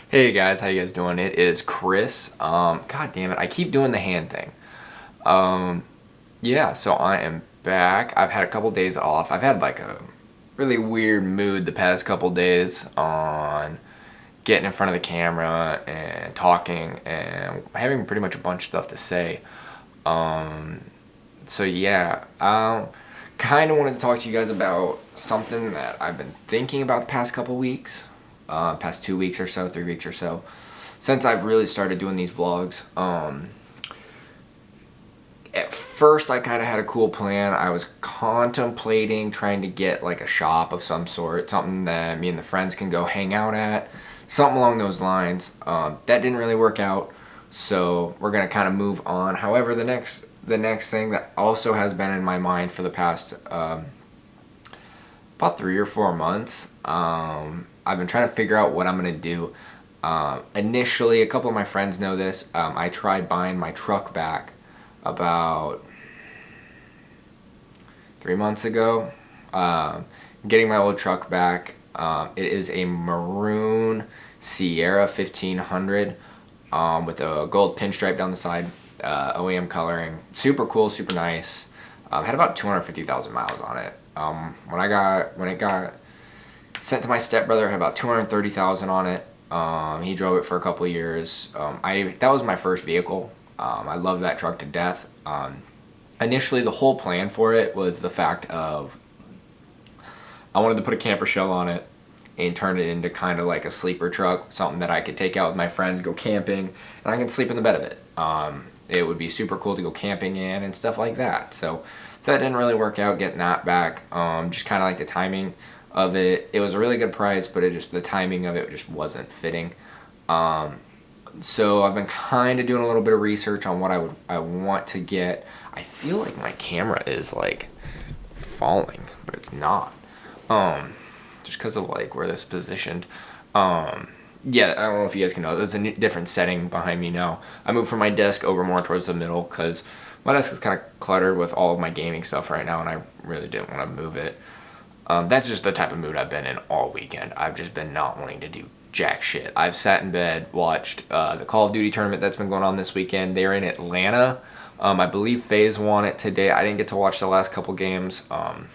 Hey guys, how you guys doing? It is Chris. God damn it, I keep doing the hand thing. Um, yeah, so I am back. I've had a couple days off. I've had like a really weird mood the past couple days on getting in front of the camera and talking and having pretty much a bunch of stuff to say. Um, so yeah, kind of wanted to talk to you guys about something that I've been thinking about the past couple weeks, past 2 weeks or so, 3 weeks or so, since I've really started doing these vlogs. At first, I kind of had a cool plan. I was contemplating trying to get like a shop of some sort, something that me and the friends can go hang out at, something along those lines. That didn't really work out, so we're gonna kind of move on. However, the next thing that also has been in my mind for the past about 3 or 4 months, I've been trying to figure out what I'm gonna do. Initially, a couple of my friends know this. I tried buying my truck back about 3 months ago. Getting my old truck back. It is a maroon Sierra 1500 with a gold pinstripe down the side, OEM coloring. Super cool, super nice. Had about 250,000 miles on it. When it got sent to my stepbrother, it had about 230,000 on it. He drove it for a couple of years. That was my first vehicle. I love that truck to death. Initially, the whole plan for it was the fact of I wanted to put a camper shell on it and turn it into kind of like a sleeper truck, something that I could take out with my friends, go camping, and I can sleep in the bed of it. It would be super cool to go camping in and stuff like that. So that didn't really work out getting that back. Just kind of like the timing of it. It was a really good price, but the timing of it just wasn't fitting. So I've been kind of doing a little bit of research on what I want to get. I feel like my camera is like falling, but it's not. Just because of like where this is positioned. Yeah, I don't know if you guys can know. There's a different setting behind me now. I moved from my desk over more towards the middle because my desk is kind of cluttered with all of my gaming stuff right now, and I really didn't want to move it. That's just the type of mood I've been in all weekend. I've just been not wanting to do jack shit. I've sat in bed, watched the Call of Duty tournament that's been going on this weekend. They're in Atlanta. I believe FaZe won it today. I didn't get to watch the last couple games. I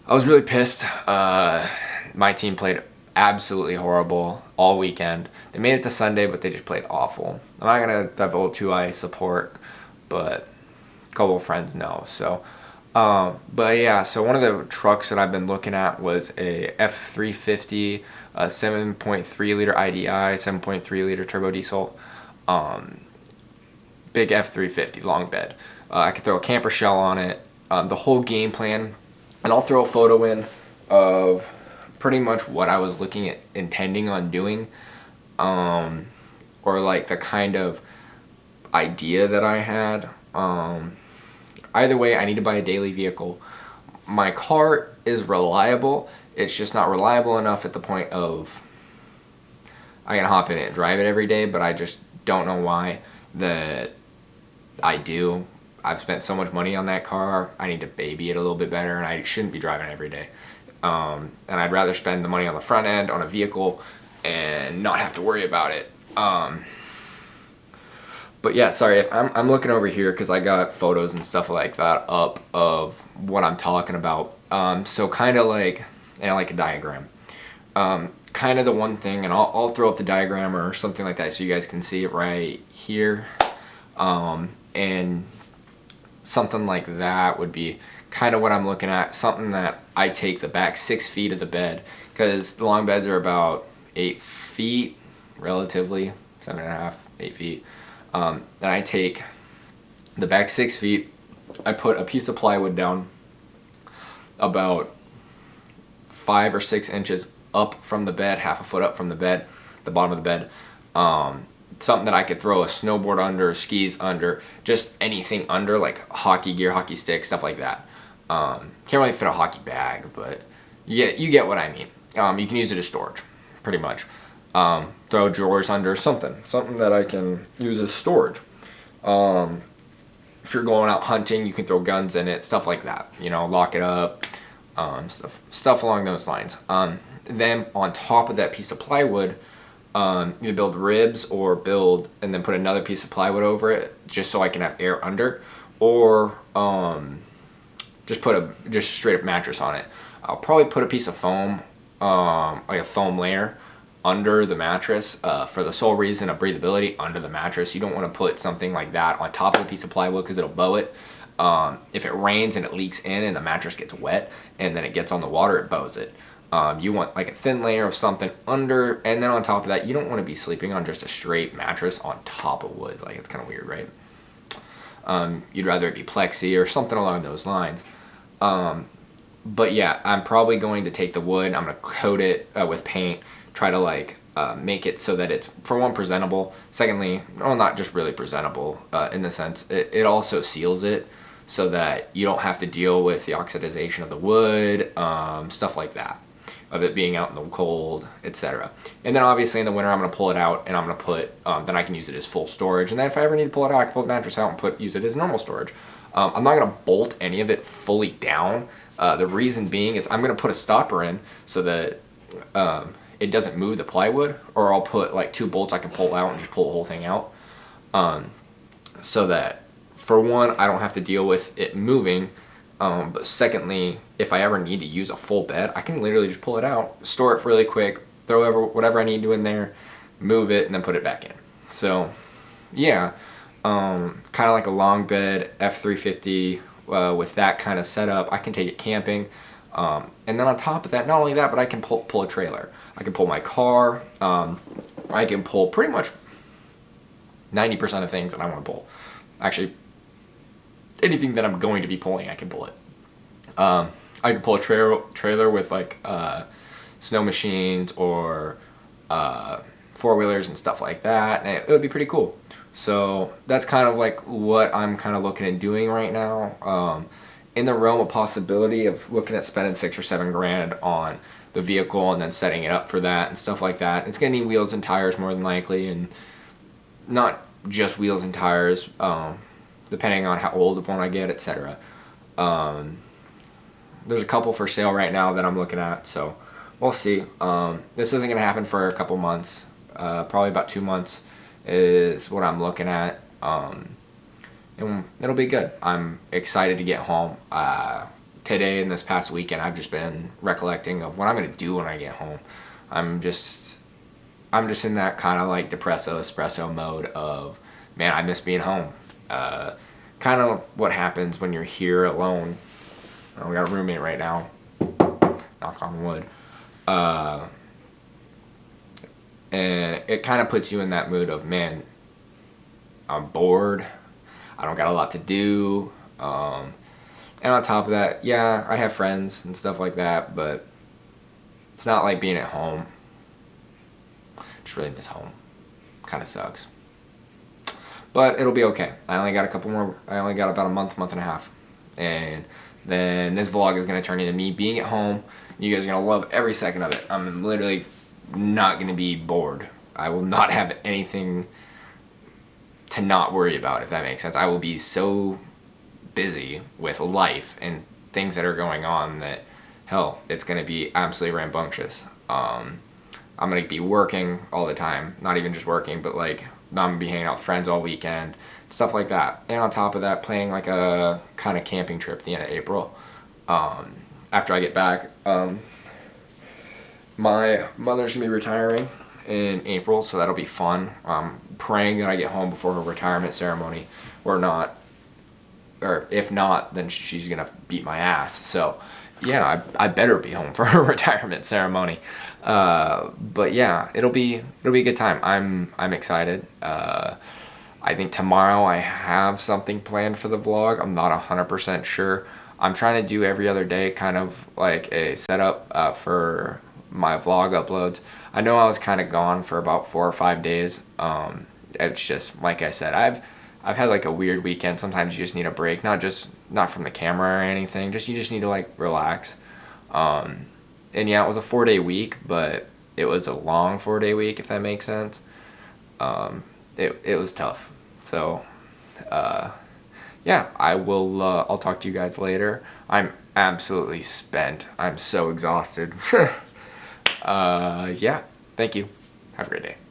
was really pissed. My team played absolutely horrible all weekend. They made it to Sunday, but they just played awful. I'm not going to divulge who I support, but a couple of friends know. So, but yeah, so one of the trucks that I've been looking at was a F350, a 7.3 liter IDI, 7.3 liter turbo diesel. Big F350, long bed. I could throw a camper shell on it. The whole game plan, and I'll throw a photo in of pretty much what I was intending on doing, or like the kind of idea that I had. Either way, I need to buy a daily vehicle. My car is reliable. It's just not reliable enough at the point of I can hop in it and drive it every day, but I just don't know why that I do. I've spent so much money on that car. I need to baby it a little bit better, and I shouldn't be driving it every day. And I'd rather spend the money on the front end on a vehicle and not have to worry about it. But yeah, sorry, if I'm looking over here because I got photos and stuff like that up of what I'm talking about. So kind of like, and I like a diagram. Kind of the one thing, and I'll throw up the diagram or something like that so you guys can see it right here. And something like that would be kind of what I'm looking at. Something that I take the back 6 feet of the bed, because the long beds are about 8 feet, relatively, 7.5, 8 feet. And I take the back 6 feet, I put a piece of plywood down about 5 or 6 inches up from the bed, half a foot up from the bed, the bottom of the bed. Something that I could throw a snowboard under, skis under, just anything under, like hockey gear, hockey stick, stuff like that. Can't really fit a hockey bag, but you get what I mean. You can use it as storage, pretty much. Throw drawers under, something that I can use as storage. If you're going out hunting, you can throw guns in it, stuff like that. Lock it up, stuff along those lines. Then on top of that piece of plywood, either build ribs or build and then put another piece of plywood over it just so I can have air under, or just straight up mattress on it. I'll probably put a piece of foam, like a foam layer under the mattress for the sole reason of breathability under the mattress. You don't want to put something like that on top of a piece of plywood because it'll bow it. If it rains and it leaks in and the mattress gets wet and then it gets on the water, it bows it. You want like a thin layer of something under, and then on top of that, you don't want to be sleeping on just a straight mattress on top of wood. Like, it's kind of weird, right? You'd rather it be plexi or something along those lines. But yeah, I'm probably going to take the wood, I'm going to coat it with paint, try to like make it so that it's, for one, presentable. Secondly, well, not just really presentable in the sense, it also seals it so that you don't have to deal with the oxidization of the wood, stuff like that, of it being out in the cold, etc. And then obviously in the winter I'm going to pull it out and I'm going to put, then I can use it as full storage. And then if I ever need to pull it out, I can pull the mattress out and use it as normal storage. I'm not going to bolt any of it fully down. The reason being is I'm going to put a stopper in so that it doesn't move the plywood, or I'll put like 2 bolts I can pull out and just pull the whole thing out. So that, for one, I don't have to deal with it moving. But secondly, if I ever need to use a full bed, I can literally just pull it out, store it really quick, throw whatever I need to in there, move it, and then put it back in. So, yeah, kind of like a long bed F350 with that kind of setup. I can take it camping. And then on top of that, not only that, but I can pull a trailer. I can pull my car. I can pull pretty much 90% of things that I want to pull. Actually, anything that I'm going to be pulling, I can pull it. I can pull a trailer with like snow machines or 4-wheelers and stuff like that, and it would be pretty cool. So that's kind of like what I'm kind of looking at doing right now. In the realm of possibility of looking at spending $6 or $7 grand on the vehicle and then setting it up for that and stuff like that. It's gonna need wheels and tires more than likely, and not just wheels and tires, depending on how old of one I get, etc. There's a couple for sale right now that I'm looking at, so we'll see. This isn't gonna happen for a couple months, probably about 2 months is what I'm looking at. And it'll be good. I'm excited to get home. Today and this past weekend, I've just been recollecting of what I'm gonna do when I get home. I'm just in that kind of like depresso espresso mode of, man, I miss being home. Kind of what happens when you're here alone. We got a roommate right now. Knock on wood. And it kind of puts you in that mood of, man, I'm bored. I don't got a lot to do. And on top of that, yeah, I have friends and stuff like that, but it's not like being at home. Just really miss home. Kind of sucks. But it'll be okay. I only got about a month and a half. And then this vlog is going to turn into me being at home. You guys are going to love every second of it. I'm literally not going to be bored. I will not have anything to not worry about, if that makes sense. I will be so busy with life and things that are going on that, hell, it's going to be absolutely rambunctious. I'm going to be working all the time. Not even just working, but like I'm going to be hanging out with friends all weekend, stuff like that. And on top of that, planning like a kind of camping trip at the end of April. After I get back, my mother's going to be retiring in April, so that'll be fun. I'm praying that I get home before her retirement ceremony, or not, or if not, then she's gonna beat my ass. So yeah, I better be home for her retirement ceremony. But yeah, it'll be a good time. I'm excited. I think tomorrow I have something planned for the vlog. I'm not 100% sure. I'm trying to do every other day, kind of like a setup for my vlog uploads. I know I was kind of gone for about 4 or 5 days. It's just, like I said, I've had like a weird weekend. Sometimes you just need a break, not from the camera or anything. You just need to like relax. And yeah, it was a 4-day week, but it was a long 4-day week, if that makes sense. It was tough. So, yeah, I'll talk to you guys later. I'm absolutely spent. I'm so exhausted. Yeah, thank you. Have a great day.